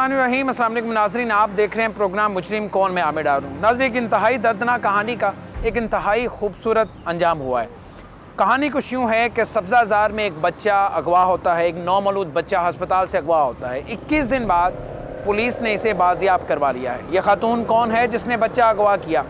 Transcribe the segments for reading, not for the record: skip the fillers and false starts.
बिस्मिल्लाहिर्रहमानिर्रहीम। अस्सलाम वालेकुम नाज़रीन, आप देख रहे हैं प्रोग्राम मुजरिम कौन, में आमिर डार हूँ। नाज़रीन, एक इंतहाई दर्दनाक कहानी का एक इंतहाई खूबसूरत अंजाम हुआ है। कहानी कुछ यूँ है कि सब्ज़ाज़ार में एक बच्चा अगवा होता है, एक नौमौलूद बच्चा अस्पताल से अगवा होता है। 21 दिन बाद पुलिस ने इसे बाजियाब करवा लिया है। यह खातून कौन है जिसने बच्चा अगवा किया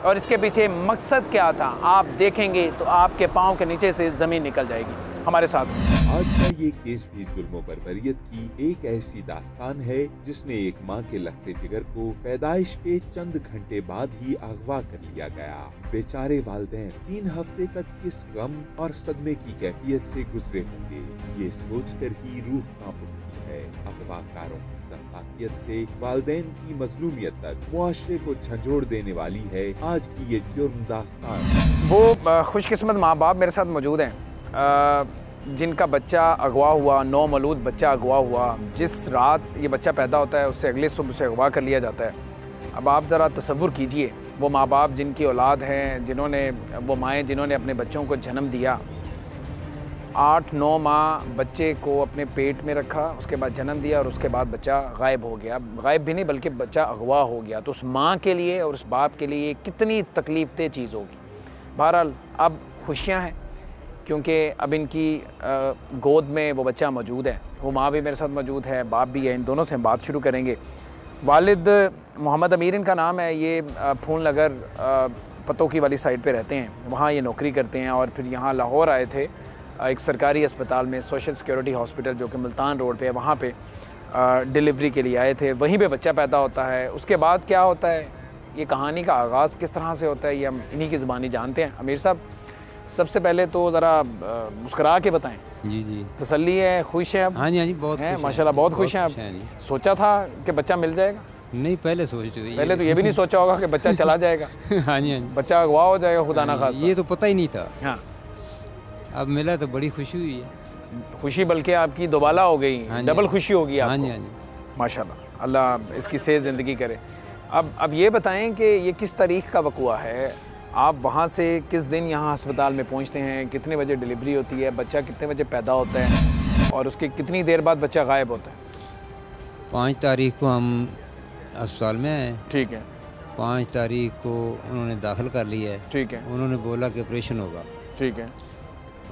और इसके पीछे मकसद क्या था, आप देखेंगे तो आपके पाँव के नीचे से ज़मीन निकल जाएगी। हमारे साथ आज का ये केस भी जुल्म बर्बरियत की एक ऐसी दास्तान है जिसने एक माँ के लखते जिगर को पैदाइश के चंद घंटे बाद ही अगवा कर लिया गया। बेचारे वालिदैन 3 हफ्ते तक किस गम और सदमे की कैफियत से गुजरे होंगे, ये सोचकर ही रूह कांप उठती है। अगवाकारों की सख्ताकियत से वालिदैन की मजलूमियत तक मुआशरे को झंझोड़ देने वाली है आज की ये जुर्म दास्तान। वो खुशकिस्मत माँ बाप मेरे साथ मौजूद हैं जिनका बच्चा अगवा हुआ, नौमौलूद बच्चा अगवा हुआ। जिस रात ये बच्चा पैदा होता है उससे अगले सुबह से अगवा कर लिया जाता है। अब आप ज़रा तसव्वुर कीजिए, वो माँ बाप जिनकी औलाद हैं, वो माएँ जिन्होंने अपने बच्चों को जन्म दिया, 8-9 माह बच्चे को अपने पेट में रखा, उसके बाद जन्म दिया और उसके बाद बच्चा गायब हो गया। गायब भी नहीं बल्कि बच्चा अगवा हो गया। तो उस माँ के लिए और उस बाप के लिए कितनी तकलीफ़देह चीज़ होगी। बहरहाल अब खुशियाँ हैं क्योंकि अब इनकी गोद में वो बच्चा मौजूद है। वो माँ भी मेरे साथ मौजूद है, बाप भी है। इन दोनों से हम बात शुरू करेंगे। वालिद मोहम्मद अमीर इनका नाम है। ये फूल नगर पतोकी वाली साइड पे रहते हैं, वहाँ ये नौकरी करते हैं और फिर यहाँ लाहौर आए थे एक सरकारी अस्पताल में, सोशल सिक्योरिटी हॉस्पिटल जो कि मुल्तान रोड पे है, वहाँ पे डिलीवरी के लिए आए थे। वहीं पे बच्चा पैदा होता है। उसके बाद क्या होता है, ये कहानी का आगाज़ किस तरह से होता है, ये हम इन्हीं की ज़ुबानी जानते हैं। अमीर साहब, सबसे पहले तो ज़रा मुस्करा के बताएं। जी जी, तसल्ली है, खुश है अब? हाँ जी, हाँ जी, बहुत है खुश माशाल्लाह, बहुत खुश हैं जी। अब। सोचा था कि बच्चा मिल जाएगा? नहीं, पहले पहले तो ये भी नहीं सोचा होगा कि बच्चा चला जाएगा। हाँ जी, हाँ जी, बच्चा अगवा हो जाएगा, खुदा ना खास्ता। ये तो पता ही नहीं था। हाँ, अब मिला तो बड़ी खुशी हुई है। खुशी बल्कि आपकी दोबाला हो गई, हाँ डबल खुशी होगी आपको। हाँ जी, हाँ जी, माशाल्लाह, अल्लाह इसकी सेहत ज़िंदगी करे। अब ये बताएं कि ये किस तारीख़ का वक़ुआ है? आप वहाँ से किस दिन यहाँ अस्पताल में पहुँचते हैं? कितने बजे डिलीवरी होती है? बच्चा कितने बजे पैदा होता है और उसके कितनी देर बाद बच्चा गायब होता है? 5 तारीख को हम अस्पताल में आए। ठीक है। 5 तारीख को उन्होंने दाखिल कर लिया है। ठीक है। उन्होंने बोला कि ऑपरेशन होगा। ठीक है।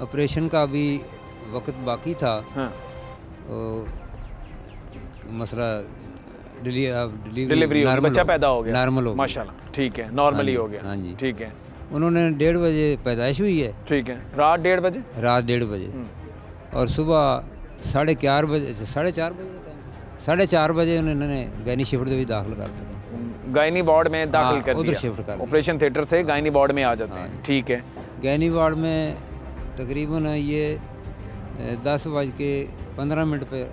ऑपरेशन का भी वक्त बाकी था। हाँ। तो मसला डिलीवरी बच्चा पैदा हो गया, नॉर्मल हो गया। माशाल्लाह, ठीक है, नॉर्मली हो गया। हाँ जी, ठीक है। उन्होंने 1:30 बजे पैदाइश हुई है। ठीक है। रात 1:30 बजे? रात 1:30 बजे और सुबह 4:30 बजे, 4:30 बजे उन्होंने गायनी शिफ्ट में भी दाखिल कर दिया। गायनी वार्ड में दाखिल कर दिया, उधर शिफ्ट कर दिया। ऑपरेशन थिएटर से गायनी वार्ड में आ जाते हैं। ठीक है। गायनी वार्ड में तकरीबन ये 10:15 पे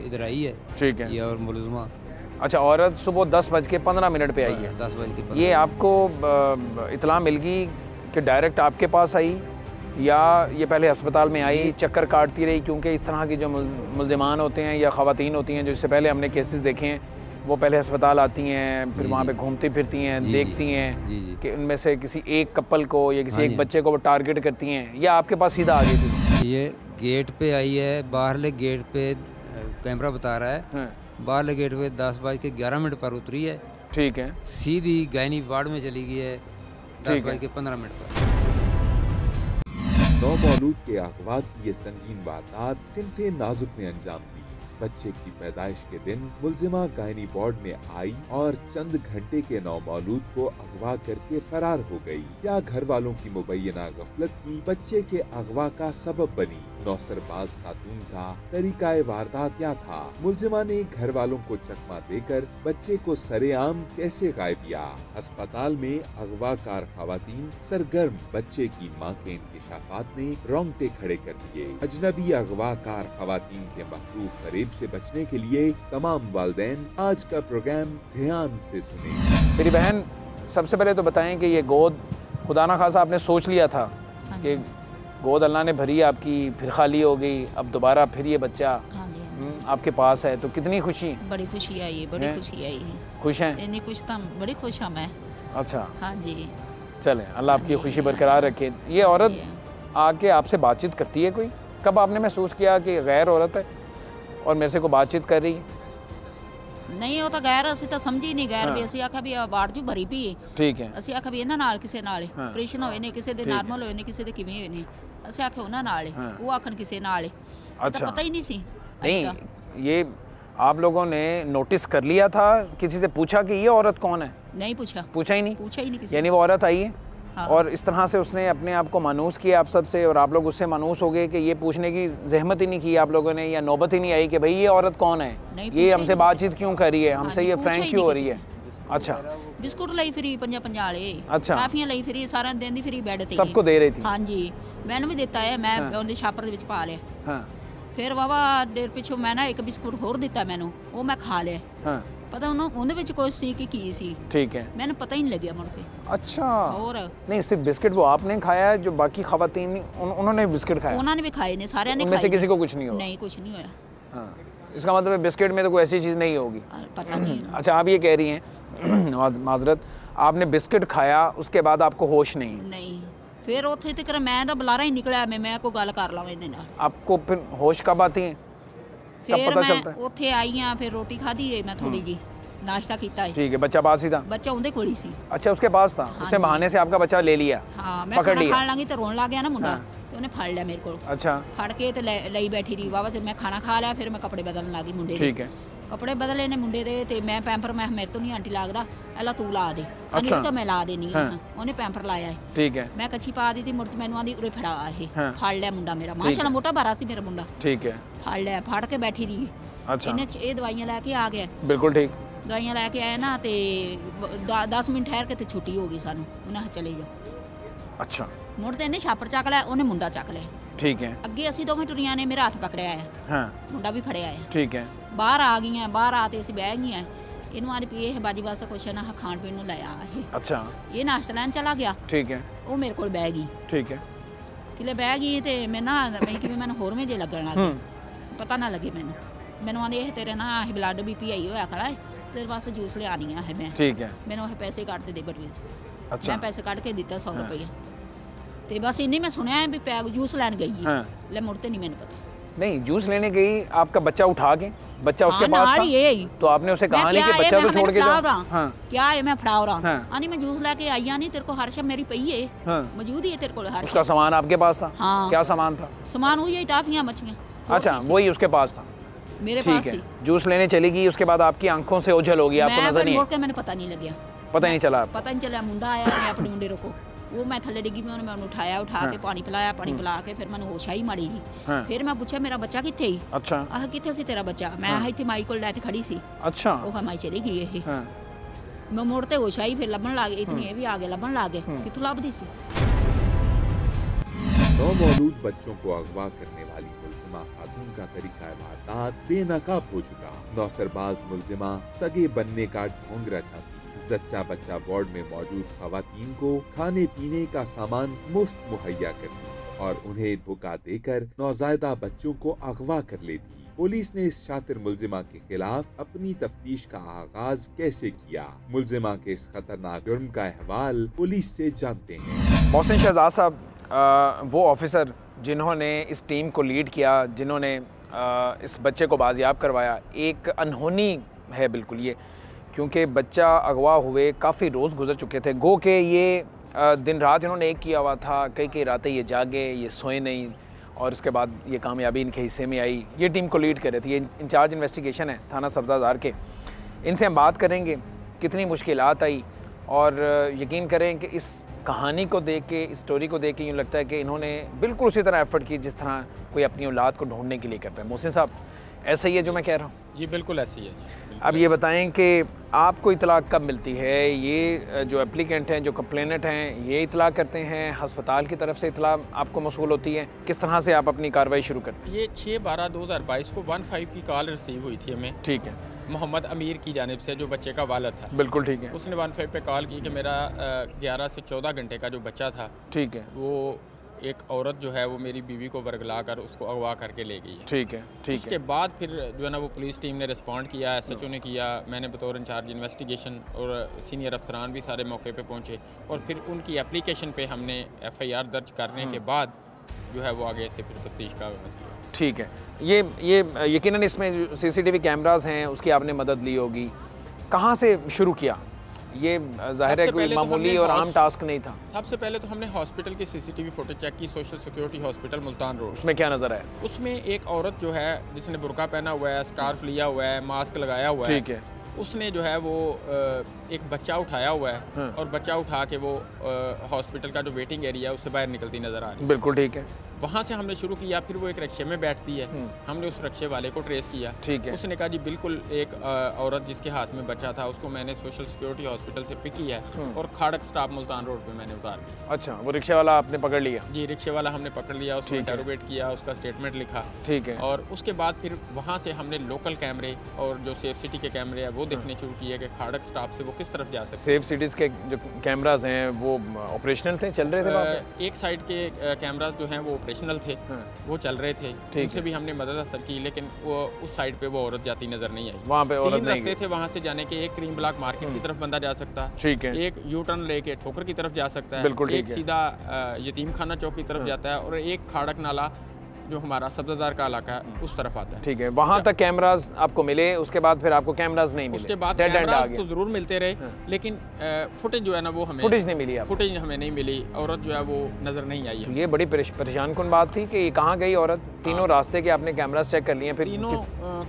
इधर आई है। ठीक है। ये और मुलज़मा। अच्छा, औरत सुबह 10:15 पे आई है। 10:15। ये आपको इतला मिल गई कि डायरेक्ट आपके पास आई या ये पहले अस्पताल में आई, चक्कर काटती रही? क्योंकि इस तरह की जो मुलज़मान होते हैं या ख़वातीन होती हैं, जो इससे पहले हमने केसेस देखे हैं, वो पहले अस्पताल आती हैं, फिर वहाँ पे घूमती फिरती हैं, देखती हैं कि उनमें से किसी एक कपल को या किसी एक बच्चे को वो टारगेट करती हैं, या आपके पास सीधा आ गई थी? ये गेट पे आई है, बाहरले गेट पे कैमरा बता रहा है, बाहरले गेट पे 10:11 पर उतरी है। ठीक है। सीधी गायनी वार्ड में चली गई है 10:15 पर। नौमौलूद के अगवा की ये संगीन वारदात सिनफे नाजुक ने अंजाम दी। बच्चे की पैदाइश के दिन मुलजिमा गायनी वार्ड में आई और चंद घंटे के नौमौलूद को अगवा करके फरार हो गई। क्या घर वालों की मुबैना गफलत ही बच्चे के अगवा का सबब बनी? नौसरबाज खातून का तरीकाए वारदात क्या था? मुलजिमा ने घर वालों को चकमा देकर बच्चे को सरेआम कैसे गायब किया? अस्पताल में अगवाकार खवातीन सरगर्म, बच्चे की माँ के इंकिशाफात ने रोंगटे खड़े कर दिए। अजनबी अगवाकार खवातीन के मखरूफ फरेब से बचने के लिए तमाम वालिदैन आज का प्रोग्राम ध्यान से सुने। मेरी बहन, सबसे पहले तो बताएं कि ये गोद खुदा ना खासा आपने सोच लिया था कि गोद अल्लाह ने भरी आपकी, फिर खाली हो गई, अब दोबारा फिर ये बच्चा आपके पास है, तो कितनी खुशी? बड़ी खुशी आई है, बड़ी खुशी आई है। खुश हैं? इतनी खुश था, बड़ी खुश हूँ मैं। अच्छा, हाँ जी, चलें, अल्लाह आपकी खुशी बरकरार रखे। ये औरत आके आपसे बातचीत करती है कोई? कब आपने महसूस किया कि गैर औरत है और मेरे से को बातचीत कर रही है? ਨਹੀਂ ਉਹ ਤਾਂ ਗੈਰ ਅਸੀਂ ਤਾਂ ਸਮਝੀ ਨਹੀਂ ਗੈਰ ਵੀ ਅਸੀਂ ਆਖਿਆ ਵੀ ਵਾਰਡ ਜੂ ਭਰੀ ਪਈ ਠੀਕ ਹੈ ਅਸੀਂ ਆਖਿਆ ਵੀ ਇਹਨਾਂ ਨਾਲ ਕਿਸੇ ਨਾਲ ਆਪਰੇਸ਼ਨ ਹੋਏ ਨੇ ਕਿਸੇ ਦੇ ਨਾਰਮਲ ਹੋਏ ਨੇ ਕਿਸੇ ਦੇ ਕਿਵੇਂ ਹੋਏ ਨੇ ਅਸੀਂ ਆਖਿਆ ਉਹਨਾਂ ਨਾਲ ਉਹ ਆਖਣ ਕਿਸੇ ਨਾਲ अच्छा पता ही नहीं सी नहीं ये आप लोगों ने नोटिस कर लिया था किसी से पूछा कि ये औरत कौन है नहीं पूछा ही नहीं किसी यानी वो औरत आई है हाँ। और इस तरह से उसने अपने आप को मानूस किया आप सबसे और आप लोग उससे मानूस हो गए कि ये पूछने की जहमत ही नहीं की आप लोगों ने या नौबत ही नहीं आई कि भाई ये औरत कौन है ये हमसे बातचीत क्यों कर रही है हमसे ये फ्रैंक क्यों हो रही है अच्छा बिस्कुट लाई फिरी 50-50 वाले अच्छा काफियां लाई फिरी सारा दिन दी फिरी बेड ते सबको दे रही थी हाँ जी मैंने भी दिता है मैं ਉਹਦੇ ਛਾਪਰ ਦੇ ਵਿੱਚ ਪਾ ਲਿਆ हाँ ਫਿਰ ਵਾਵਾ ਦੇਰ ਪਿੱਛੋਂ ਮੈਂ ਨਾ ਇੱਕ ਬਿਸਕੁਟ ਹੋਰ ਦਿੱਤਾ ਮੈਨੂੰ ਉਹ ਮੈਂ ਖਾ ਲਿਆ हाँ ਪਤਾ ਉਹਦੇ ਵਿੱਚ ਕੁਝ ਸੀ ਕਿ ਕੀ ਸੀ ठीक है ਮੈਨੂੰ ਪਤਾ ਹੀ ਨਹੀਂ ਲੱਗਿਆ ਮੁੜ ਕੇ अच्छा और नहीं सिर्फ बिस्किट वो आपने खाया है जो बाकी खवातीन उन्होंने बिस्किट खाया ਉਹਨਾਂ ਨੇ ਵੀ खाए ने सारे ने उनमें से खाए किसी को कुछ नहीं हुआ नहीं कुछ नहीं होया हाँ इसका मतलब है बिस्किट में तो कोई ऐसी चीज़ नहीं होगी पता नहीं अच्छा आप ये कह रही हैं माजरत आपने बिस्किट खाया उसके बाद आपको होश नहीं नहीं फिर ਉੱਥੇ ਤੱਕ ਮੈਂ ਤਾਂ ਬੁਲਾਰਾ ਹੀ ਨਿਕਲਿਆ ਮੈਂ ਕੋਈ ਗੱਲ ਕਰ ਲਵਾਂ ਇਹਦੇ ਨਾਲ आपको फिर होश कब आती है कब ਫਿਰ पता ਮੈਂ चलता है ਉੱਥੇ ਆਈ ਆ ਫਿਰ ਰੋਟੀ ਖਾਧੀ ਹੈ ਮੈਂ ਥੋੜੀ ਜੀ नाश्ता ਕੀਤਾ है ठीक है बच्चा पास ही था ਬੱਚਾ ਉਹਦੇ ਕੋਲ ਹੀ ਸੀ अच्छा उसके पास था उसने बहाने से आपका बच्चा ले लिया ਹਾਂ ਮੈਂ पकड़ ਖਾਣਾ लिया ਖਾਣ ਲੱਗੀ ਤੇ ਰੋਣ ਲੱਗ ਗਿਆ ਨਾ ਮੁੰਡਾ ਤੇ ਉਹਨੇ ਫੜ ਲਿਆ ਮੇਰੇ ਕੋਲ अच्छा ਫੜ ਕੇ ਤੇ ਲਈ ਬੈਠੀ ਰਹੀ ਵਾਵਾ ਤੇ ਮੈਂ ਖਾਣਾ ਖਾ ਲਿਆ ਫਿਰ ਮੈਂ ਕੱਪੜੇ ਬਦਲਣ ਲੱਗੀ ਮੁੰਡੇ ਦੇ ठीक है ਕੱਪੜੇ ਬਦਲੇ ਨੇ ਮੁੰਡੇ ਦੇ ਤੇ ਮੈਂ ਪੈਂਪਰ ਮੈਂ ਮੇਰੇ ਤੋਂ ਨਹੀਂ ਆਂਟੀ ਲੱਗਦਾ ਐਲਾ ਤੂੰ ਲਾ ਦੇ ਅੱਛਾ। ਤਾਂ ਮੈਂ ਲਾ ਦੇਣੀ ਆ ਉਹਨੇ ਪੈਂਪਰ ਲਾਇਆ ਹੈ ठीक है ਮੈਂ ਕੱਚੀ ਪਾ ਦਿੱਤੀ ਮੁੜ ਕੇ ਮੈਨੂੰ ਆਂਦੀ ਉਰੇ ਫੜਾ ਇਹ ਹਾਂ। ਫੜ ਲਿਆ ਮੁੰਡਾ ਮੇਰਾ ਮਾਸ਼ਾਅੱਲਾ ਮੋਟਾ ਬਾਰਾ ਸੀ ਮੇਰਾ ਮੁੰਡਾ ठीक है ਫੜ ਲਿਆ ਫੜ ਕੇ ਬੈਠੀ ਰਹੀ अच्छा ਇਹਨੇ ਇਹ ਦਵਾਈਆਂ ਲੈ ਕੇ ਆ ਗਿਆ बिल्कुल ठीक ਦਵਾਈਆਂ ਲੈ ਕੇ ਆਇਆ ਨਾ ਤੇ 10 ਮਿੰਟ ਠਹਿਰ ਕੇ ਤੇ ਛੁੱਟੀ ਹੋ ਗਈ ਸਾਨੂੰ ਉਹਨਾਂ ਚਲੇ ਜਾ अच्छा ਮੁੜ ਤੇ ਇਹਨੇ ਛਾਪਰ ਚੱਕ ਲਿਆ ਉਹਨੇ ਮੁੰਡਾ ਚੱਕ ਲਿਆ ठीक है ਅੱਗੇ ਅਸੀਂ ਦੋਵੇਂ ਟੁਰੀਆਂ ਨੇ ਮੇਰਾ ਹੱਥ ਪਕੜਿਆ ਆ हाँ ਮੁੰਡਾ ਵੀ ਫੜਿਆ ਆ ठीक है ਬਾਹਰ ਆ ਗਈਆਂ ਬਾਹਰ ਆ ਤੇ ਅਸੀਂ ਬਹਿ ਗਈਆਂ ਇਹਨੂੰ ਆਦੀ ਪੀ ਇਹ ਬਾਜੀ ਵਾਸਤੇ ਕੁਛ ਨਾ ਖਾਣ ਪੀਣ ਨੂੰ ਲਾਇਆ ਇਹ अच्छा ਇਹ ਨਾਸ਼ਤਾ ਲੈਣ ਚਲਾ ਗਿਆ ठीक है ਉਹ ਮੇਰੇ ਕੋਲ ਬਹਿ ਗਈ ठीक है ਕਿਲੇ ਬਹਿ ਗਈ ਤੇ ਮੈਂ ਨਾ ਮੈਂ ਕਿਵੇਂ ਮੈਨੂੰ ਹੋਰ ਜੇ ਲੱਗਣ ਲੱਗ ਗਿਆ ਪਤਾ ਨਾ ਲੱਗੇ ਮੈਨੂੰ ਆਂਦੇ ਇਹ ਤੇਰੇ ਨਾ ਇਹ ਬਲੱਡ ਬੀਪੀ ਆਈ ਹੋਇਆ ਖੜਾ ਹੈ ਤੇਰੇ ਵਾਸਤੇ ਜੂਸ ਲਿਆਣੀ ਆ ਹੈ ਮੈਂ ठीक है ਮੈਨੂੰ ਇਹ ਪੈਸੇ ਕੱਢ ਦੇ ਬਟੂਏ 'ਚ अच्छा ਮੈਂ ਪੈਸੇ ਕੱਢ ਕੇ ਦਿੱਤਾ 100 ਰੁਪਏ ਤੇ ਬਸ ਇੰਨੀ ਮੈਂ ਸੁਣਿਆ ਵੀ ਪੈਗ ਜੂਸ ਲੈਣ ਗਈ ਹੈ हाँ ਲੈ ਮੁੜ ਤੇ ਨਹੀਂ ਮੈਨੂੰ ਪਤਾ नहीं जूस लेने गई आपका बच्चा उठा के बच्चा उसके हाँ, पास नाल था ही है। तो आपने उसे कहा नहीं कि बच्चा तो छोड़ के जाओ हाँ क्या है मैं फड़ा रहा हाँ। आनी मैं जूस लेके आई नहीं तेरे को हर शब मेरी पई है हाँ मौजूद ही है तेरे को हर उसका शब सामान आपके पास था हाँ। क्या सामान था सामान हुई है टाफियां मछलियां अच्छा वही उसके पास था मेरे ठीक पास है थी जूस लेने चली गई उसके बाद आपकी आंखों से ओझल हो गई आपको मैं नजर फिर नहीं मुड़ आई के मैंने पता नहीं लगा पता ही नहीं चला पता नहीं चला मुंडा आया मैं अपने मुंडे को वो मैं थले डिगी में उन्होंने उठाया उठा के पानी पिला के फिर मैंने होश आई माड़ी जी हाँ। फिर मैं पूछा मेरा बच्चा किथे ही अच्छा आह किथे सी तेरा बच्चा मैं आई थी माई को लेके खड़ी सी अच्छा वो हमारी चली गई ये हाँ मैं मुड़ते होश आई फिर लबन लागे इतनी ये भी आगे लबन लागे कितों लभदी सी नौमौलूद बच्चों को अगवा करने वाली मुल्जिमा खातून का तरीका वारदात बेनकाब हो चुका। नौसरबाज मुल्जिमा सगे बनने का ढोंग रचाती, जच्चा बच्चा वार्ड में मौजूद खवातीन को खाने पीने का सामान मुफ्त मुहैया करती और उन्हें धोखा देकर नौजायदा बच्चों को अगवा कर लेती। पुलिस ने इस शातिर मुल्जिमा के खिलाफ अपनी तफ्तीश का आगाज कैसे किया, मुल्जिमा के इस खतरनाक जुर्म का अहवाल पुलिस से जानते हैं। मोहसिन शहजाद साहब वो ऑफिसर जिन्होंने इस टीम को लीड किया, जिन्होंने इस बच्चे को बाजियाब करवाया, एक अनहोनी है बिल्कुल ये, क्योंकि बच्चा अगवा हुए काफ़ी रोज़ गुजर चुके थे। गो के ये दिन रात इन्होंने एक किया हुआ था, कई रातें ये जागे, ये सोए नहीं और उसके बाद ये कामयाबी इनके हिस्से में आई। ये टीम को लीड कर रहे थे, ये इंचार्ज इन्वेस्टिगेशन है थाना सब्ज़ादार के। इनसे हम बात करेंगे कितनी मुश्किलात आई और यकीन करें कि इस कहानी को देख के, इस स्टोरी को देख के यूँ लगता है कि इन्होंने बिल्कुल उसी तरह एफ़र्ट की जिस तरह कोई अपनी औलाद को ढूंढने के लिए करता है। मोहसिन साहब ऐसा ही है जो मैं कह रहा हूँ? जी बिल्कुल ऐसी है जी। अब ये बताएं कि आपको इतला कब मिलती है? ये जो एप्लीकेंट हैं, जो कंप्लेनेंट हैं, ये इतला करते हैं, हस्पताल की तरफ से इतला आपको मसूल होती है? किस तरह से आप अपनी कार्रवाई शुरू करते हैं? ये 6/12/2022 को 15 की कॉल रिसीव हुई थी हमें। ठीक है। मोहम्मद अमीर की जानिब से, जो बच्चे का वालिद था। बिल्कुल ठीक है। उसने 15 पे कॉल की कि मेरा 11 से 14 घंटे का जो बच्चा था, ठीक है, वो एक औरत जो है वो मेरी बीवी को वर्गला कर उसको अगवा करके ले गई है। ठीक है, ठीक है। उसके बाद फिर जो है ना वो पुलिस टीम ने रिस्पॉन्ड किया, SHO ने किया, मैंने बतौर इंचार्ज इन्वेस्टिगेशन और सीनियर अफसरान भी सारे मौके पे पहुंचे और फिर उनकी एप्लीकेशन पे हमने FIR दर्ज करने के बाद जो है वो आगे से फिर तफ्तीश का आगाज़ किया। ठीक है, ये यकीनन इसमें जो CCTV कैमरास हैं उसकी आपने मदद ली होगी। कहाँ से शुरू किया? ये ज़ाहिर है कोई मामूली और आम टास्क नहीं था। सबसे पहले तो हमने हॉस्पिटल की CCTV फुटेज चेक की, social security hospital Multan road. उसमें क्या नज़र आया? उसमें एक औरत जो है जिसने बुर्का पहना हुआ है, स्कार्फ लिया हुआ है, मास्क लगाया हुआ है, ठीक है, उसने जो है वो एक बच्चा उठाया हुआ है। हाँ। और बच्चा उठा के वो हॉस्पिटल का जो वेटिंग एरिया है उससे बाहर निकलती नज़र आ रही है। बिल्कुल ठीक है। वहाँ से हमने शुरू किया, फिर वो एक रिक्शे में बैठती है, हमने उस रिक्शे वाले को ट्रेस किया। ठीक है। उसने कहा जी बिल्कुल एक औरत जिसके हाथ में बच्चा था उसको मैंने सोशल सिक्योरिटी हॉस्पिटल से पिक किया है और खाड़क स्टॉप मुल्तान रोड पे मैंने उतार दिया। अच्छा, वो रिक्शे वाला आपने पकड़ लिया? जी, रिक्शे वाला हमने पकड़ लिया, उसको इंटरोगेट किया, उसका स्टेटमेंट लिखा। ठीक है। और उसके बाद फिर वहाँ से हमने लोकल कैमरे और जो सेफ सिटी के कैमरे हैं वो देखने शुरू किए कि खाड़क स्टॉप से वो किस तरफ जा सकते। सेफ सिटीज़ के जो कैमराज हैं वो ऑपरेशनल थे, चल रहे थे वहाँ पे? एक साइड के कैमराज जो हैं वो ऑपरेशनल थे, वो चल रहे थे, उनसे भी हमने मदद हासिल की, लेकिन वो उस साइड पे वो औरत जाती नजर नहीं आई। वहाँ पे औरत तीन नहीं रास्ते थे वहाँ से जाने के, एक क्रीम ब्लॉक मार्केट की तरफ बंदा जा सकता, ठीक है, एक यू टर्न लेके ठोकर की तरफ जा सकता है, बिल्कुल एक सीधा यतीम खाना चौक की तरफ जाता है और एक खाड़क नाला जो हमारा सब्जादार का इलाका है उस तरफ आता है। ठीक है, वहाँ तक कैमराज आपको मिले, उसके बाद फिर आपको कैमराज नहीं मिले? उसके बाद कैमराज तो जरूर मिलते रहे, लेकिन फुटेज जो है ना वो हमें फुटेज नहीं मिली। फुटेज हमें नहीं मिली, औरत जो है वो नजर नहीं आई है। ये बड़ी परेशान कुन बात थी कि ये कहाँ गई औरत? तीनों रास्ते के आपने कैमराज चेक कर लिए? फिर तीनों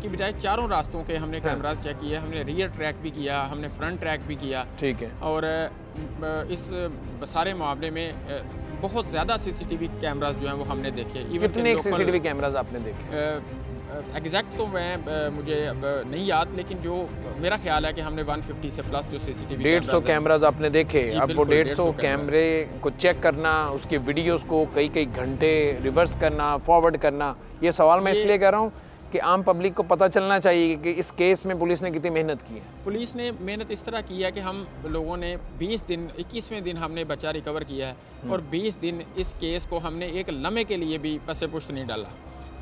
की बजाय चारों रास्तों के हमने कैमराज चेक किए, हमने रियर ट्रैक भी किया, हमने फ्रंट ट्रैक भी किया। ठीक है। और इस सारे मामले में बहुत ज़्यादा CCTV कैमराज जो हैं वो हमने देखे। कितने CCTV कैमराज आपने देखे? एग्जैक्ट तो मुझे अब नहीं याद, लेकिन जो मेरा ख्याल है कि हमने 150 से प्लस जो CCTV 150 कैमराज आपने देखे। अब वो 150 कैमरे को चेक करना, उसके वीडियोस को कई घंटे रिवर्स करना, फॉरवर्ड करना, ये सवाल मैं इसलिए कह रहा हूँ कि आम पब्लिक को पता चलना चाहिए कि इस केस में पुलिस ने कितनी मेहनत की है। पुलिस ने मेहनत इस तरह की है कि हम लोगों ने 20 दिन 21वें दिन हमने बच्चा रिकवर किया है और 20 दिन इस केस को हमने एक लम्हे के लिए भी पसे पुश्त नहीं डाला।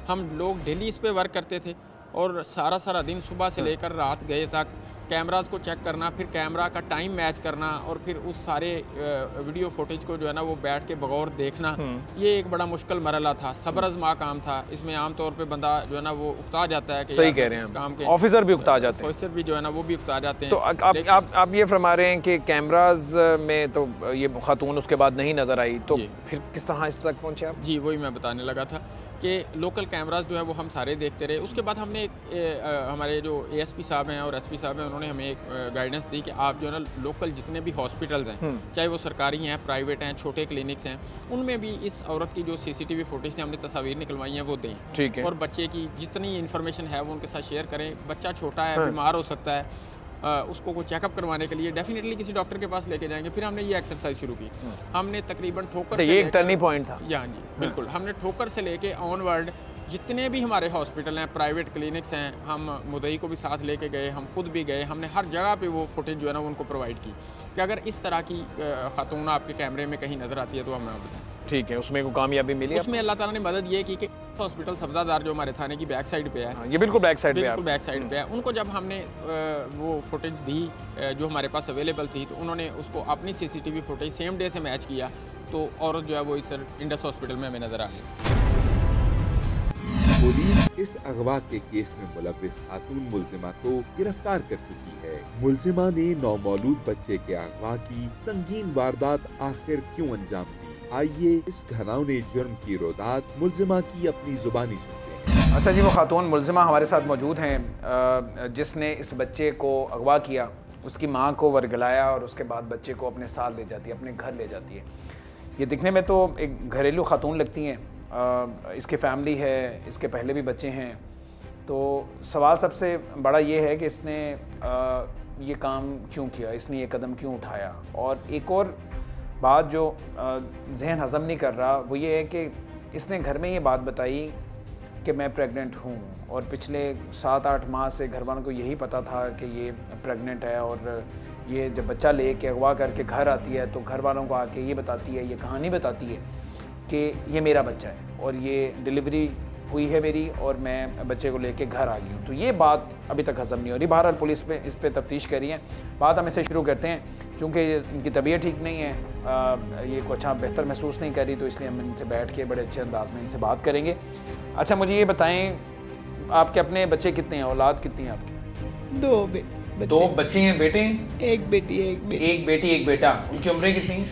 हम लोग डेली इस पे वर्क करते थे और सारा दिन सुबह से लेकर रात गए तक कैमराज को चेक करना, फिर कैमरा का टाइम मैच करना और फिर उस सारे वीडियो फुटेज को जो है ना वो बैठ के बगौर देखना, ये एक बड़ा मुश्किल मरला था, सब्र आज़मा काम था। इसमें आमतौर पे बंदा जो है ना वो उकता जाता है कि सही कह रहे हैं, काम के ऑफिसर भी उकता जाते हैं, ऑफिसर भी जो है ना वो भी उकता जाते हैं। तो आप ये फरमा रहे हैं कि कैमराज में तो ये खातून उसके बाद नहीं नज़र आई, तो फिर किस तरह इस तक पहुँचे आप? जी, वही मैं बताने लगा था कि लोकल कैमराज जो है वो हम सारे देखते रहे। उसके बाद हमने हमारे जो ASP साहब हैं और SP साहब हैं उन्होंने हमें एक गाइडेंस दी कि आप जो है ना लोकल जितने भी हॉस्पिटल्स हैं, चाहे वो सरकारी हैं, प्राइवेट हैं, छोटे क्लिनिक्स हैं, उनमें भी इस औरत की जो CCTV फुटेज से हमने तस्वीर निकलवाई हैं वो दें। ठीक है। और बच्चे की जितनी इन्फॉर्मेशन है वो उनके साथ शेयर करें। बच्चा छोटा है, बीमार हो सकता है, उसको कोई चेकअप करवाने के लिए डेफिनेटली किसी डॉक्टर के पास लेके जाएंगे। फिर हमने ये एक्सरसाइज शुरू की। हमने तकरीबन ठोकर तो ये एक टर्निंग पॉइंट था। जी बिल्कुल। हमने ठोकर से लेके ऑनवर्ड जितने भी हमारे हॉस्पिटल हैं, प्राइवेट क्लिनिक्स हैं, हम मुदई को भी साथ लेके गए, हम खुद भी गए, हमने हर जगह पे वो फुटेज जो है ना उनको प्रोवाइड की कि अगर इस तरह की खातून आपके कैमरे में कहीं नज़र आती है तो हमें बताएं। ठीक है, उसमें कोई कामयाबी मिली? उसमें अल्लाह ताला ने मदद ये की कि हॉस्पिटल सब्जादार जो हमारे थाने की बैक साइड पे है, ये बिल्कुल बैक साइड पे है, बिल्कुल बैक साइड पे है, उनको जब हमने वो फुटेज दी जो हमारे पास अवेलेबल थी तो उन्होंने उसको अपनी CCTV फुटेज सेम डे से मैच किया, तो औरत जो है वो इस इंडस हॉस्पिटल में हमें नज़र आ गई। पुलिस इस अगवा के केस में मुलव्विस खातून मुलजिमा को गिरफ्तार कर चुकी है। मुलजिमा ने नौमौलूद बच्चे के अगवा की संगीन वारदात आखिर क्यों अंजाम दी? आइए इस घिनौने जुर्म की रोदात मुलजिमा की अपनी जुबानी सुनते हैं। अच्छा जी, वो खातून मुलजिमा हमारे साथ मौजूद हैं जिसने इस बच्चे को अगवा किया, उसकी माँ को वर्गलाया और उसके बाद बच्चे को अपने साथ ले जाती है, अपने घर ले जाती है। ये दिखने में तो एक घरेलू खातून लगती हैं, इसके फैमिली है, इसके पहले भी बच्चे हैं। तो सवाल सबसे बड़ा ये है कि इसने ये काम क्यों किया, इसने ये कदम क्यों उठाया। और एक और बात जो जहन हज़म नहीं कर रहा वो ये है कि इसने घर में ये बात बताई कि मैं प्रेग्नेंट हूँ और पिछले 7-8 माह से घर वालों को यही पता था कि ये प्रेग्नेंट है, और ये जब बच्चा ले के अगवा करके घर आती है तो घर वालों को आके ये बताती है, ये कहानी बताती है कि ये मेरा बच्चा है और ये डिलीवरी हुई है मेरी और मैं बच्चे को लेके घर आ गई हूँ। तो ये बात अभी तक हज़म नहीं हो रही। बहरहाल पुलिस पे इस पे तफ्तीश कर रही है। बात हम इससे शुरू करते हैं चूँकि इनकी तबीयत ठीक नहीं है, ये कुछ अच्छा बेहतर महसूस नहीं कर रही, तो इसलिए हम इनसे बैठ के बड़े अच्छे अंदाज में इनसे बात करेंगे। अच्छा, मुझे ये बताएं, आपके अपने बच्चे कितने हैं, औलाद कितनी है आपकी? दो बच्चे हैं, बेटे हैं? एक बेटी एक बेटी एक बेटा। उनकी उम्रें कितनी हैं?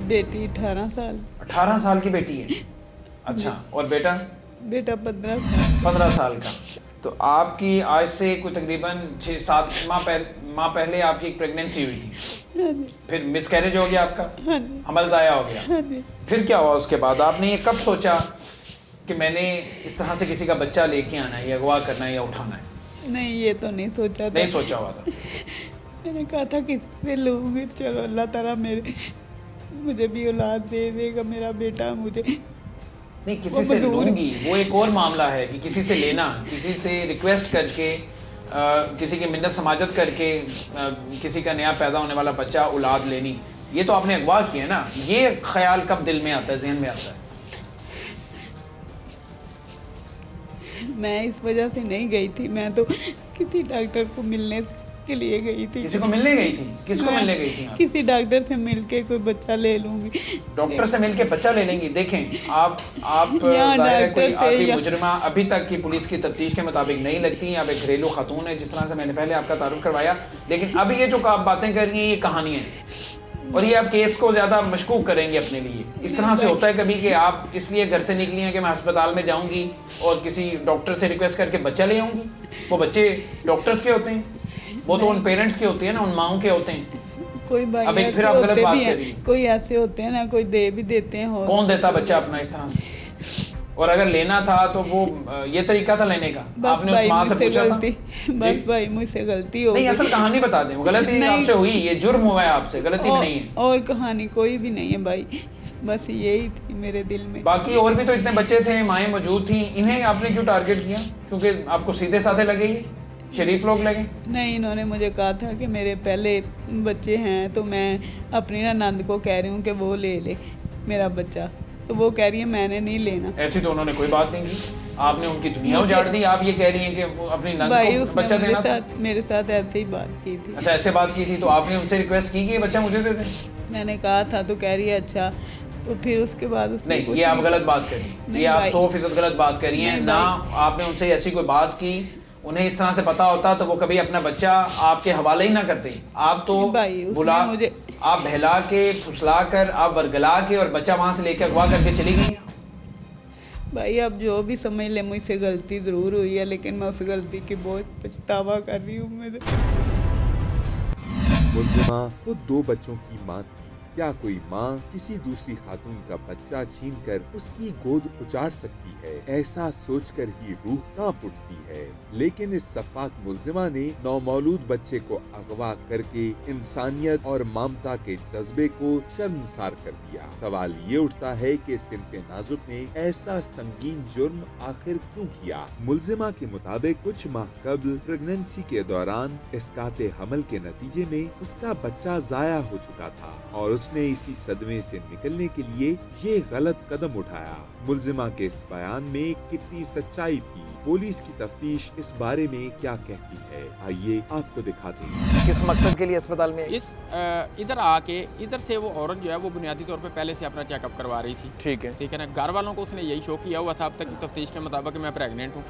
बेटी 18 साल। 18 साल की बेटी है। अच्छा, और बेटा? बेटा 15 साल का। तो आपकी आज से कोई तकरीबन 6-7 माह पहले आपकी एक प्रेगनेंसी हुई थी, हाँ जी। फिर मिसकैरेज हो गया आपका, हाँ जी। हमल ज़ाया हो गया, हाँ जी। फिर क्या हुआ उसके बाद? आपने ये कब सोचा कि मैंने इस तरह से किसी का बच्चा लेके आना है या अगवा करना है या उठाना है? नहीं, ये तो नहीं सोचा था। नहीं सोचा हुआ था। मैंने कहा था किसी से लूँगी, चलो अल्लाह ताला मुझे भी औलाद दे देगा, मेरा बेटा मुझे। नहीं, किसी से लूंगी वो एक और मामला है कि किसी से लेना, किसी से रिक्वेस्ट करके, किसी की मिन्नत समाजत करके किसी का नया पैदा होने वाला बच्चा औलाद लेनी, ये तो आपने अगवा किया ना। ये ख्याल कब दिल में आता है, जहन में आता है? मैं इस वजह से नहीं गई थी, मैं तो किसी डॉक्टर को मिलने के लिए गई थी। किसी को मिलने गई थी? किसको मिलने गई थी? किसी डॉक्टर से मिलके कोई बच्चा ले लूंगी। डॉक्टर से मिलके बच्चा ले लेंगी? देखें, आप जाहिर है कोई आपकी मुजरिमा अभी तक की पुलिस की तफ्तीश के मुताबिक नहीं लगती। आप एक घरेलू खातून है, जिस तरह से मैंने पहले आपका तारुफ करवाया, लेकिन अभी ये जो आप बातें कर रही हैं ये कहानियाँ हैं, और ये आप केस को ज़्यादा मशकूक करेंगे अपने लिए। इस तरह से होता है कभी कि आप इसलिए घर से निकली हैं कि मैं अस्पताल में जाऊंगी और किसी डॉक्टर से रिक्वेस्ट करके बच्चा ले आऊंगी। वो बच्चे डॉक्टर्स के होते हैं, वो तो उन पेरेंट्स के होते हैं ना, उन माओं के होते हैं। कोई भाई अब फिर आप गलत बात कर रही हैं। कोई ऐसे होते हैं ना, कोई दे भी देते हैं। कौन देता बच्चा अपना इस तरह से? और अगर लेना था तो वो ये तरीका था लेने का? आपने उस माँ से पूछा था? बस भाई, मुझसे गलती हो गई। नहीं, असल कहानी बता दें। गलती आपसे हुई, ये जुर्म हुआ है आपसे, गलती नहीं है। और कहानी कोई भी नहीं है भाई, बस यही थी मेरे दिल में। बाकी और भी तो इतने बच्चे थे, माएँ मौजूद थी, इन्हें आपने क्यों टारगेट किया? क्योंकि आपको सीधे साधे लगे, ये शरीफ लोग लगे? नहीं, इन्होंने मुझे कहा था कि मेरे पहले बच्चे हैं, तो मैं अपनी नंद को कह रही हूँ कि वो ले ले मेरा बच्चा, तो वो कह रही है मैंने नहीं लेना। ऐसी तो उन्होंने कोई बात नहीं की, आपने उनकी दुनिया उजाड़ दी। आप ये कह रही हैं कि वो अपनी नंद को बच्चा देना था? मेरे साथ ऐसे ही बात की थी। अच्छा, ऐसे बात की थी, तो आपने उनसे रिक्वेस्ट की कि ये बच्चा मुझे दे दे? मैंने कहा था, तो कह रही है अच्छा। तो फिर उसके बाद उसने नहीं, ये आप गलत बात करी, ये आप 100% गलत बात करी हैं ना। आपने उनसे ऐसी कोई बात की, उन्हें इस तरह से पता होता तो वो कभी अपना बच्चा आपके हवाले ही ना करते। आप तो बुला, मुझे आप बहला के, फुसला कर, आप वर्गला के और बच्चा वहाँ से लेकर अगवा करके चली गई। भाई अब जो भी समझ ले, मुझसे गलती ज़रूर हुई है, लेकिन मैं उस गलती की बहुत पछतावा कर रही हूँ। मुल्जिमा खुद 2 बच्चों की मां थी। क्या कोई माँ किसी दूसरी खातून का बच्चा छीनकर उसकी गोद उजाड़ सकती है? ऐसा सोचकर ही रूह कांप उठती है। लेकिन इस सफाक मुल्जिमा ने नौमौलूद बच्चे को अगवा करके इंसानियत और ममता के जज्बे को शर्मसार कर दिया। सवाल ये उठता है कि सिन्फ़े नाजुक ने ऐसा संगीन जुर्म आखिर क्यों किया? मुल्जिमा के मुताबिक कुछ माह कबल प्रेगनेंसी के दौरान इसकाते हमल के नतीजे में उसका बच्चा जाया हो चुका था और उसने इसी सदमे से निकलने के लिए ये गलत कदम उठाया। मुल्जिमा के इस बयान में कितनी सच्चाई थी? पुलिस की तफ्तीश इस बारे में क्या कहती है? आइए आपको दिखाते हैं। किस मकसद के लिए अस्पताल में? इधर आके इधर से वो औरत जो है वो बुनियादी तौर पे पहले से अपना चेकअप करवा रही थी। ठीक है ना। घर वालों को उसने यही शो किया हुआ था अब तक की तफ्तीश के मुताबिक मैं प्रेगनेंट हूँ।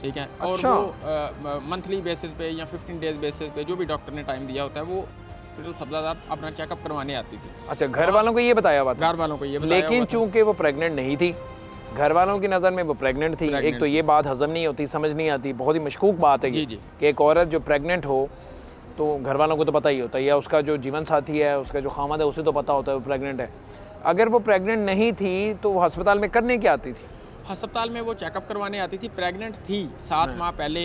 ठीक है। और वो मंथली बेसिस पे या 15 डेज बेसिस पे जो भी डॉक्टर ने टाइम दिया होता है वो सब्ज़ादार अपना चेकअप करवाने आती थी। अच्छा, घर वालों को ये बताया हुआ था? घर वालों को ये बताया। लेकिन चूंकि वो प्रेग्नेंट नहीं थी, घर वालों की नज़र में वो प्रेग्नेंट थी। एक तो ये बात हजम नहीं होती, समझ नहीं आती, बहुत ही मशकूक बात है कि एक औरत जो प्रेग्नेंट हो तो घर वालों को तो पता ही होता है, या उसका जो जीवन साथी है, उसका जो खामद है, उसे तो पता होता है वो प्रेग्नेंट है। अगर वो प्रेग्नेंट नहीं थी तो वो अस्पताल में करने क्या आती थी? अस्पताल में वो चेकअप करवाने आती थी। प्रेग्नेंट थी, 7 माह पहले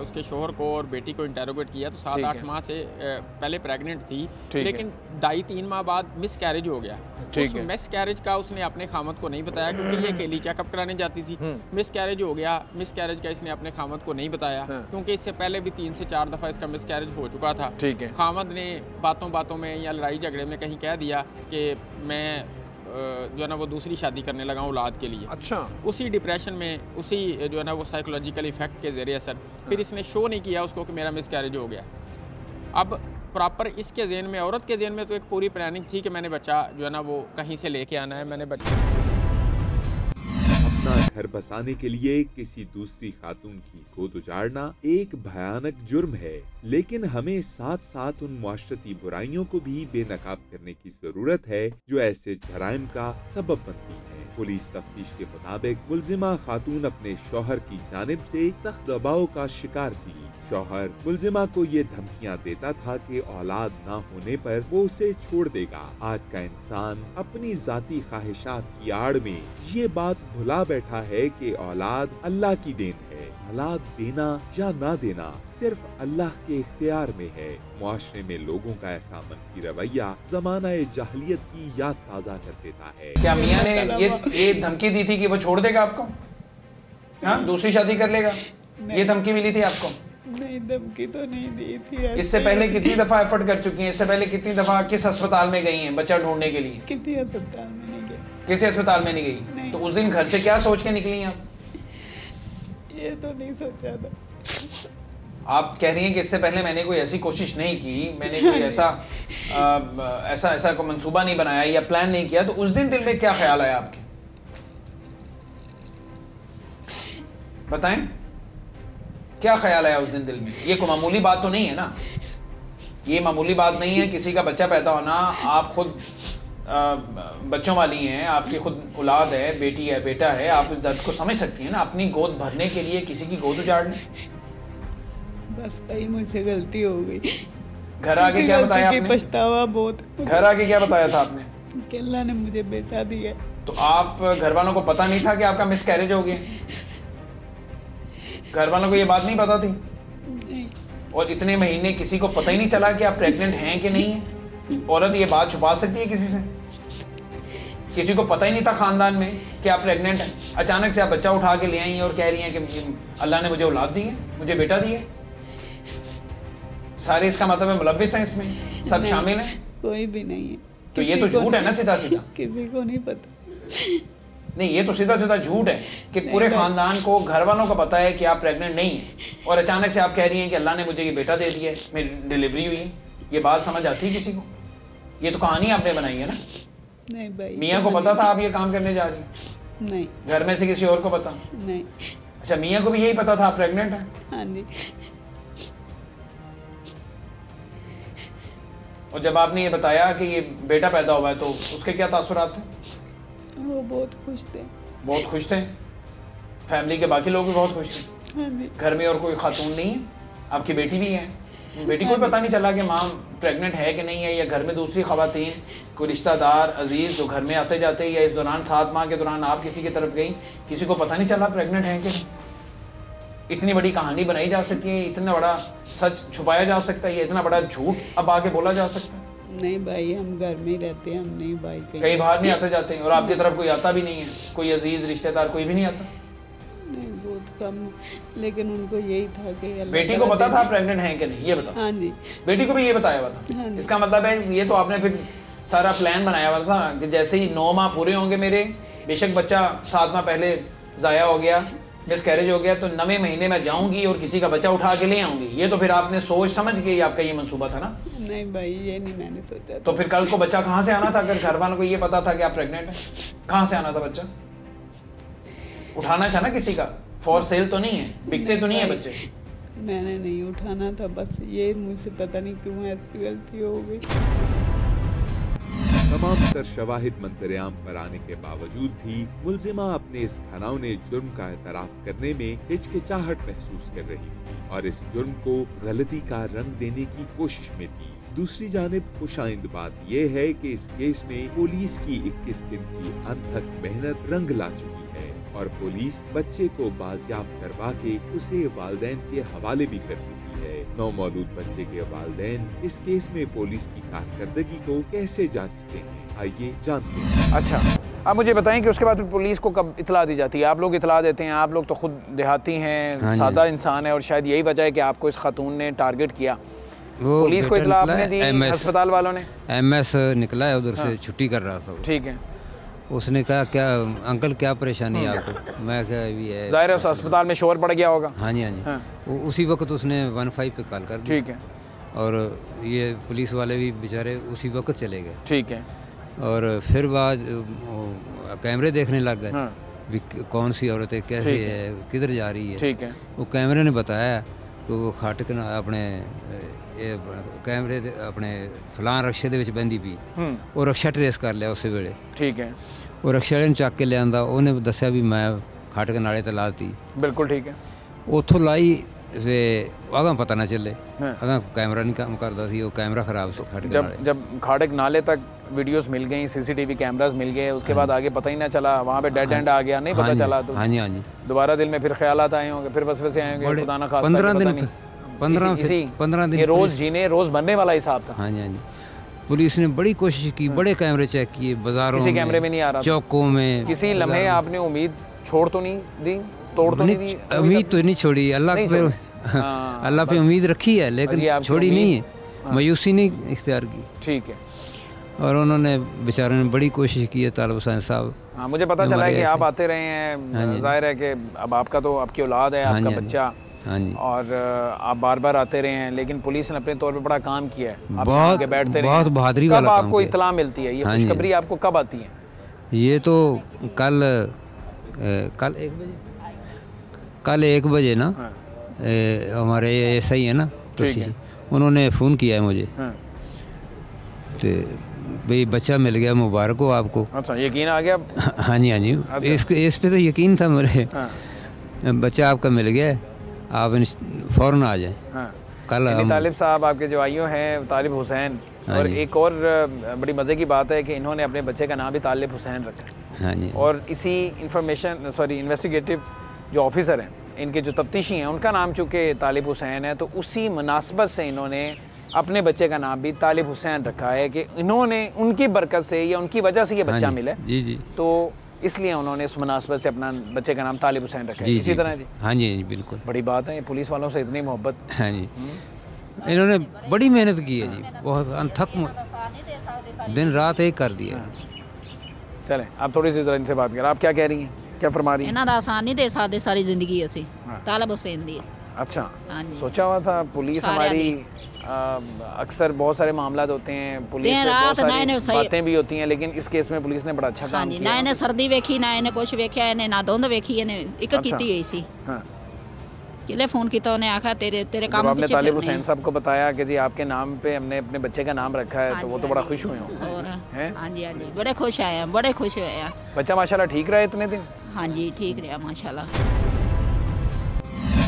उसके शोहर को और बेटी को इंटेरोगेट किया तो 7-8 माह से पहले प्रेग्नेंट थी, लेकिन 2.5-3 माह बाद मिस कैरेज हो गया। उस मिस कैरेज का उसने अपने खामद को नहीं बताया क्योंकि ये अकेली चेकअप कराने जाती थी। मिस कैरेज हो गया, मिस कैरेज का इसने अपने खामद को नहीं बताया क्योंकि इससे पहले भी 3 से 4 दफ़ा इसका मिस कैरेज हो चुका था। खामद ने बातों बातों में या लड़ाई झगड़े में कहीं कह दिया कि मैं जो है ना वो दूसरी शादी करने लगा औलाद के लिए। अच्छा। उसी डिप्रेशन में, उसी जो है ना वो साइकोलॉजिकल इफेक्ट के ज़रिए असर फिर इसने शो नहीं किया उसको कि मेरा मिस कैरेज हो गया। अब प्रॉपर इसके ज़हन में, औरत के ज़हन में तो एक पूरी प्लानिंग थी कि मैंने बच्चा जो है ना वो कहीं से लेके आना है, मैंने बच्चा। अपना घर बसाने के लिए किसी दूसरी खातून की गोद उजाड़ना एक भयानक जुर्म है, लेकिन हमें साथ साथ उन मुआशरती बुराइयों को भी बेनकाब करने की जरूरत है जो ऐसे जराइम का सबब बनती है। पुलिस तफ्तीश के मुताबिक मुलजिमा खातून अपने शौहर की जानिब से सख्त दबाव का शिकार थी। शौहर मुलजिमा को ये धमकियां देता था कि औलाद ना होने पर वो उसे छोड़ देगा। आज का इंसान अपनी जाती ख्वाहिशात की आड़ में ये बात भुला बैठा है कि औलाद अल्लाह की देन है। औलाद देना या ना देना सिर्फ अल्लाह के इख्तियार में है। मुआशरे में लोगों का ऐसा मनफी रवैया जमाना जाहिलियत की याद ताज़ा कर देता है। क्या मियाँ ने ये धमकी दी थी कि वो छोड़ देगा आपको, हाँ दूसरी शादी कर लेगा, ये धमकी मिली थी आपको? नहीं, धमकी तो नहीं दी थी। इससे पहले कितनी दफा एफर्ट कर चुकी हैं? इससे पहले कितनी दफा किस अस्पताल में गई हैं बच्चा ढूंढने के लिए? किसी अस्पताल में नहीं गई। किसी अस्पताल में नहीं गई? नहीं। तो उस दिन घर से क्या सोच के निकली आप? ये तो नहीं सोचा था। आप कह रही हैं कि इससे पहले मैंने कोई ऐसी कोशिश नहीं की, मैंने कोई ऐसा कोई मंसूबा नहीं बनाया या प्लान नहीं किया। तो उस दिन दिल में क्या ख्याल आया आपके, बताएं क्या ख्याल आया उस दिन दिल में? ये कोई मामूली बात तो नहीं है ना, ये मामूली बात नहीं है। किसी का बच्चा पैदा होना, आप खुद बच्चों वाली हैं, आपकी खुद औलाद है, बेटी है, बेटा है, आप इस दर्द को समझ सकती हैं ना। अपनी गोद भरने के लिए किसी की गोद उजाड़ने, बस भाई मुझसे गलती हो गई। घर आके क्या बताया आपने? पछतावा बहुत। घर आके क्या बताया था आपने? कि अल्लाह ने मुझे बेटा दिया। तो आप घर वालों को पता नहीं था कि आपका मिसकैरेज हो गया? घर वालों को ये बात नहीं पता थी? नहीं। और इतने महीने किसी को पता ही नहीं चला कि आप प्रेग्नेंट हैं कि नहीं है? औरत ये बात छुपा सकती है किसी से? किसी को पता ही नहीं था खानदान में कि आप प्रेग्नेंट हैं, अचानक से आप बच्चा उठा के ले आई और कह रही हैं कि अल्लाह ने मुझे औलाद दी है, मुझे बेटा दिया है। सारे इसका मतलब है मुलव्विस हैं इसमें, सब शामिल हैं? कोई भी नहीं है। तो ये तो झूठ है ना, सीधा सीधा। किसी को नहीं पता। नहीं, ये तो सीधा सीधा झूठ है कि पूरे खानदान को, घर वालों को पता है कि आप प्रेग्नेंट नहीं हैं और अचानक से आप कह रही हैं कि अल्लाह ने मुझे ये बेटा दे दिया है, मेरी डिलीवरी हुई है। ये बात समझ आती है किसी को? ये तो कहानी आपने बनाई है ना। नहीं भाई, मियाँ को पता था आप ये काम करने जा रही हैं? नहीं। घर में से किसी और को पता? नहीं। अच्छा, मियाँ को भी यही पता था आप प्रेग्नेंट हैं? हाँ जी। और जब आपने ये बताया कि ये बेटा पैदा हुआ है तो उसके क्या तासुरात थे? वो बहुत खुश थे। बहुत खुश थे? फैमिली के बाकी लोग भी बहुत खुश थे? हाँ जी। घर में और कोई खातून नहीं है? आपकी बेटी भी है? बेटी को भी पता नहीं चला कि माँ प्रेग्नेंट है कि नहीं है, या घर में दूसरी खवातीन, कोई रिश्तेदार अजीज़ जो घर में आते जाते, या इस दौरान 7 माह के दौरान आप किसी की तरफ गई, किसी को पता नहीं चला प्रेग्नेंट है कि नहीं? इतनी बड़ी कहानी बनाई जा सकती है, इतना बड़ा सच छुपाया जा सकता है, इतना बड़ा झूठ अब आके बोला जा सकता है? नहीं भाई, हम घर में ही रहते हैं, हम नहीं भाई कहीं बाहर नहीं आते जाते हैं? और आपकी तरफ कोई आता भी नहीं है? कोई अजीज रिश्तेदार कोई भी नहीं आता? नहीं, बहुत कम। लेकिन उनको यही था कि बेटी को पता था प्रेग्नेंट है कि नहीं, ये बताओ? हाँ जी। बेटी को भी ये बताया हुआ था? हाँ जी। इसका मतलब है ये तो आपने फिर सारा प्लान बनाया हुआ था कि जैसे ही 9 माह पूरे होंगे मेरे, बेशक बच्चा 7 माह पहले ज़ाया हो गया, मिसकैरेज हो गया, तो 9वें महीने में जाऊंगी और किसी का बच्चा उठा के ले आऊंगी। ये तो फिर आपने सोच समझ के आपका ये मंसूबा था ना? नहीं भाई, ये नहीं मैंने सोचा। तो फिर कल को बच्चा कहाँ से आना था अगर घर वालों को ये पता था कि आप प्रेग्नेंट हैं? कहाँ से आना था बच्चा? उठाना था ना किसी का, फॉर सेल तो नहीं है, बिकते तो नहीं है बच्चे। मैंने नहीं उठाना था, बस ये मुझसे पता नहीं क्यों ऐसी गलती हो गई। तमाम तर शवाहिद मंजर-ए-आम पर आने के बावजूद भी मुलजिमा अपने इस घिनौने जुर्म का एतराफ़ करने में हिचकिचाहट महसूस कर रही थी और इस जुर्म को गलती का रंग देने की कोशिश में थी। दूसरी जानिब खुशाइंद बात यह है कि इस केस में पुलिस की 21 दिन की अनथक मेहनत रंग ला चुकी है और पुलिस बच्चे को बाजियाब करवा के उसे वालिदैन के हवाले भी कर चुकी है। नौमौलूद बच्चे के वालिदैन इस केस में पुलिस की कारकर्दगी को कैसे जांचते हैं, आइए जानते हैं। अच्छा, आप मुझे बताएं कि उसके बाद पुलिस को कब इतला दी जाती है? आप लोग इतला देते हैं? आप लोग तो खुद देहाती हैं, हाँ सादा इंसान है, और शायद यही वजह है कि आपको इस खातून ने टारगेट किया। पुलिस को इतला आपने दी? अस्पताल वालों ने? MS निकला है उधर से, छुट्टी कर रहा था। ठीक है। उसने कहा क्या अंकल क्या परेशानी है आपको? मैं कहा अभी है। जाहिर है उस अस्पताल में शोर पड़ गया होगा। हाँ जी, हाँ जी। हाँ। उसी वक्त उसने 15 पे कॉल कर दी। ठीक है। और ये पुलिस वाले भी बेचारे उसी वक्त चले गए। ठीक है। और फिर बाद कैमरे देखने लग गए। हाँ। भी कौन सी औरत है, कैसी है, किधर जा रही है। ठीक है। वो कैमरे ने बताया कि वो खाटक ना अपने ये कैमरे अपने फलान रक्शे ਦੇ ਵਿੱਚ बंदी भी ਉਹ रक्षा ट्रेस कर लिया उस ਵੇਲੇ। ठीक है। ਉਹ रक्षा ਵਾਲੇ ਨੂੰ ਚੱਕ ਕੇ ਲਿਆਂਦਾ, ਉਹਨੇ ਦੱਸਿਆ ਵੀ ਮੈਂ ਖਾਟਕ ਨਾਲੇ ਤੇ ਲਾਤੀ। बिल्कुल ठीक है। ਉੱਥੋਂ ਲਾਈ वे अगम पता ना चले। हाँ। अगम कैमरा नहीं काम करता थी, वो कैमरा खराब से खाटक नाले। जब खाटक नाले तक वीडियोस मिल गई, सीसीटीवी कैमरास मिल गए, उसके बाद आगे पता ही ना चला, वहाँ पे डेड एंड आ गया, नहीं पता चला। तो हाँ जी, हाँ जी। दोबारा दिल में फिर ख्यालात आए होंगे, फिर बस वैसे आए होंगे, खुदा ना खास्ता 15 दिन इसी 15 दिन ये रोज जीने रोज बनने वाला हिसाब था। हाँ जी, हाँ जी। पुलिस ने बड़ी कोशिश की, बड़े कैमरे चेक किए, बाजारों किसी कैमरे में नहीं आ रहा, चौकों में। किसी लम्हे आपने उम्मीद छोड़ तो नहीं दी, तोड़ तो नहीं दी? उम्मीद तो नहीं छोड़ी, अल्लाह पे अल्लाह पे उम्मीद रखी है, लेकिन छोड़ी नहीं है, मायूसी नहीं इख्तियार की। ठीक है। और उन्होंने बेचारों ने बड़ी कोशिश की है, तालिब हुसैन साहब। हाँ, मुझे पता चला है कि आप आते रहे हैं, जाहिर है कि अब आपका तो आपकी औलाद है, आपका बच्चा, हाँ जी, और आप बार बार आते रहे हैं, लेकिन पुलिस ने अपने तौर पे बड़ा काम किया है, आप बहुत आके बैठते रहे। बहुत बहादुरी वाला काम। आपको इत्तला मिलती है, ये खुशखबरी आपको कब आती है? ये तो कल 1 बजे ना, हमारे ऐसा ही है ना, तो उन्होंने फ़ोन किया है मुझे, तो भाई बच्चा मिल गया, मुबारक हो आपको। अच्छा, यकीन आ गया? हाँ जी, हाँ जी। इस पे तो यकीन था मेरे। बच्चा आपका मिल गया, आप फ़ौरन आ जाएं। कल तालिब साहब आपके जो आइयों हैं, तालिब हुसैन, और एक और बड़ी मज़े की बात है कि इन्होंने अपने बच्चे का नाम भी तालिब हुसैन रखा है। हाँ जी। और इसी इन्वेस्टिगेटिव जो ऑफिसर हैं, इनके जो तफ्तीशी हैं, उनका नाम चूँकि तालिब हुसैन है, तो उसी मुनासबत से इन्होंने अपने बच्चे का नाम भी तालिब हुसैन रखा है कि इन्होंने उनकी बरकत से या उनकी वजह से ये बच्चा मिला। जी जी। तो इसलिए उन्होंने इस मुनासबत से अपना बच्चे का नाम तालिब हुसैन रखा है। इसी तरह जी। हाँ जी, बिल्कुल। बड़ी बात है, पुलिस वालों से इतनी मोहब्बत। हाँ जी, इन्होंने बड़ी मेहनत की है जी, बहुत अनथक दिन रात एक कर दिया। चलें, आप थोड़ी सी इनसे बात करें, आप क्या कह रही हैं, क्या फरमा रही हैं? इन्हों आसान नहीं दे सकते सारी जिंदगी असी तालिब हुसैन दी। अच्छा, सोचा हुआ था पुलिस हमारी अक्सर बहुत सारे मामला होते हैं, पुलिस में बहुत सारी बातें भी होती हैं, लेकिन इस केस में पुलिस ने बड़ा अच्छा काम किया। ना इन्हें सर्दी वेखी, ना इन्हें कुछ वेख्या, इन्हें ना धुंध वेखी, इन्हें एक कीती हुई सी। किले फोन किया, उन्हें आखा तेरे काम आपने तालिब हुसैन साहब को बताया कि जी आपके नाम पे हमने अपने बच्चे का नाम रखा है, तो वो तो बड़ा खुश हुए हैं। हाँ जी, हाँ जी, बड़े खुश आए हैं, बड़े खुश हुए हैं। बच्चा माशाल्लाह ठीक रहा इतने दिन? हाँ जी, ठीक रहा माशाल्लाह।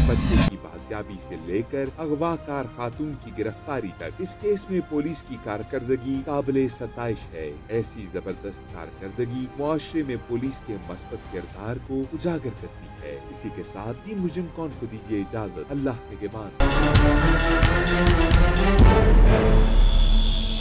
बच्चे की बाजियाबी से लेकर अगवाकार खातून की गिरफ्तारी तक इस केस में पुलिस की कारकर्दगी काबिले सताइश है। ऐसी जबरदस्त कारकर्दगी मुआशरे में पुलिस के मस्बत किरदार को उजागर करती है। इसी के साथ ही मुजरिम कौन को दीजिए इजाजत, अल्लाह के बाद।